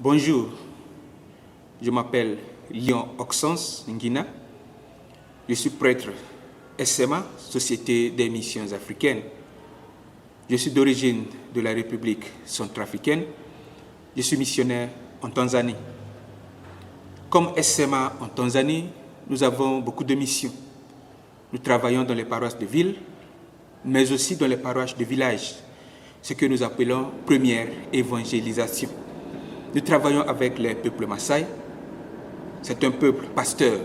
Bonjour, je m'appelle Lion Oxens Nguina. Je suis prêtre SMA, Société des Missions Africaines. Je suis d'origine de la République centrafricaine. Je suis missionnaire en Tanzanie. Comme SMA en Tanzanie, nous avons beaucoup de missions. Nous travaillons dans les paroisses de ville, mais aussi dans les paroisses de village, ce que nous appelons première évangélisation. Nous travaillons avec les peuples Maasai. C'est un peuple pasteur,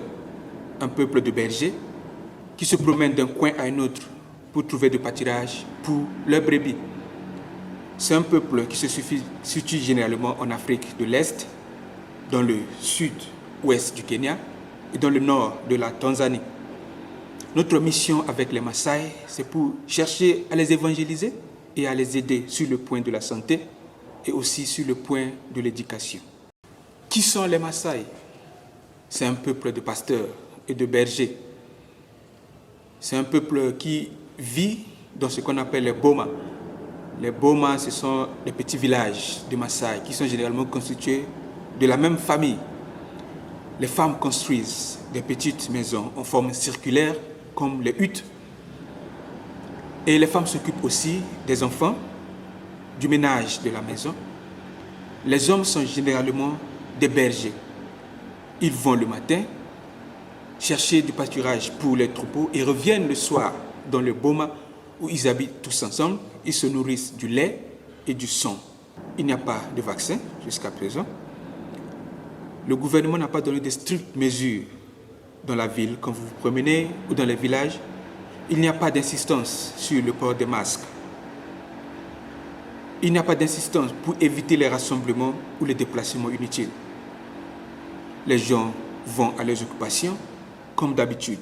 un peuple de bergers qui se promène d'un coin à un autre pour trouver du pâturage pour leurs brebis. C'est un peuple qui se situe généralement en Afrique de l'Est, dans le sud-ouest du Kenya et dans le nord de la Tanzanie. Notre mission avec les Maasai, c'est pour chercher à les évangéliser et à les aider sur le point de la santé et aussi sur le point de l'éducation. Qui sont les Maasai? C'est un peuple de pasteurs et de bergers. C'est un peuple qui vit dans ce qu'on appelle les Boma. Les Boma, ce sont des petits villages de Maasai qui sont généralement constitués de la même famille. Les femmes construisent des petites maisons en forme circulaire comme les huttes. Et les femmes s'occupent aussi des enfants, du ménage de la maison. Les hommes sont généralement des bergers. Ils vont le matin chercher du pâturage pour les troupeaux et reviennent le soir dans le boma où ils habitent tous ensemble. Ils se nourrissent du lait et du sang. Il n'y a pas de vaccin jusqu'à présent. Le gouvernement n'a pas donné de strictes mesures dans la ville quand vous vous promenez ou dans les villages. Il n'y a pas d'insistance sur le port des masques. Il n'y a pas d'insistance pour éviter les rassemblements ou les déplacements inutiles. Les gens vont à leurs occupations comme d'habitude.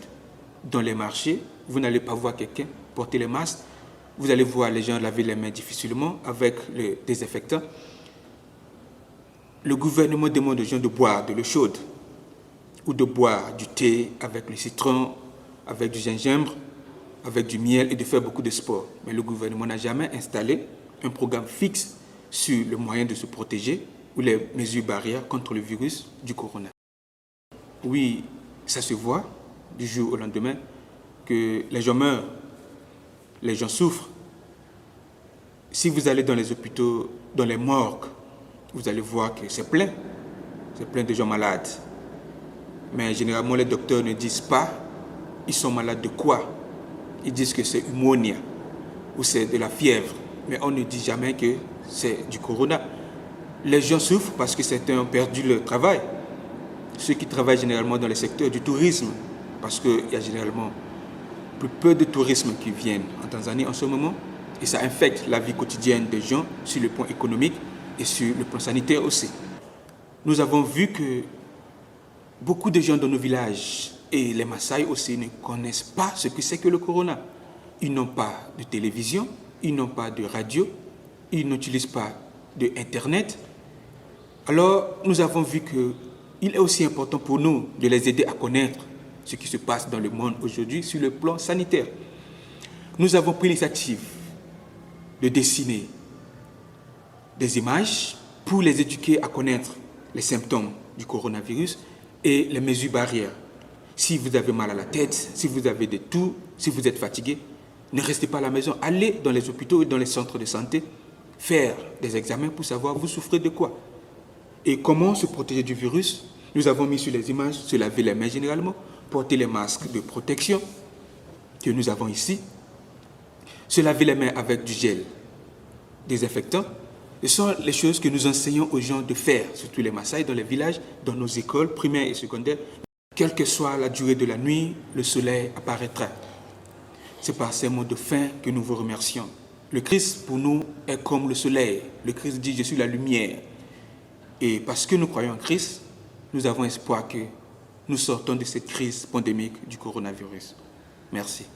Dans les marchés, vous n'allez pas voir quelqu'un porter les masques. Vous allez voir les gens laver les mains difficilement avec le désinfectant. Le gouvernement demande aux gens de boire de l'eau chaude ou de boire du thé avec le citron, avec du gingembre, avec du miel et de faire beaucoup de sport. Mais le gouvernement n'a jamais installé un programme fixe sur le moyen de se protéger ou les mesures barrières contre le virus du corona. Oui, ça se voit du jour au lendemain que les gens meurent, les gens souffrent. Si vous allez dans les hôpitaux, dans les morgues, vous allez voir que c'est plein de gens malades. Mais généralement, les docteurs ne disent pas ils sont malades de quoi. Ils disent que c'est pneumonie ou c'est de la fièvre. Mais on ne dit jamais que c'est du corona. Les gens souffrent parce que certains ont perdu leur travail. Ceux qui travaillent généralement dans le secteur du tourisme, parce qu'il y a généralement plus peu de tourisme qui viennent en Tanzanie en ce moment, et ça infecte la vie quotidienne des gens sur le plan économique et sur le plan sanitaire aussi. Nous avons vu que beaucoup de gens dans nos villages, et les Maasai aussi, ne connaissent pas ce que c'est que le corona. Ils n'ont pas de télévision, ils n'ont pas de radio, ils n'utilisent pas d'Internet. Alors, nous avons vu qu'il est aussi important pour nous de les aider à connaître ce qui se passe dans le monde aujourd'hui sur le plan sanitaire. Nous avons pris l'initiative de dessiner des images pour les éduquer à connaître les symptômes du coronavirus et les mesures barrières. Si vous avez mal à la tête, si vous avez des toux, si vous êtes fatigué, ne restez pas à la maison. Allez dans les hôpitaux et dans les centres de santé faire des examens pour savoir vous souffrez de quoi. Et comment se protéger du virus? Nous avons mis sur les images, se laver les mains généralement, porter les masques de protection que nous avons ici, se laver les mains avec du gel désinfectant. Ce sont les choses que nous enseignons aux gens de faire, surtout les Maasai, dans les villages, dans nos écoles primaires et secondaires. Quelle que soit la durée de la nuit, le soleil apparaîtra. C'est par ces mots de fin que nous vous remercions. Le Christ, pour nous, est comme le soleil. Le Christ dit « Je suis la lumière ». Et parce que nous croyons en Christ, nous avons espoir que nous sortons de cette crise pandémique du coronavirus. Merci.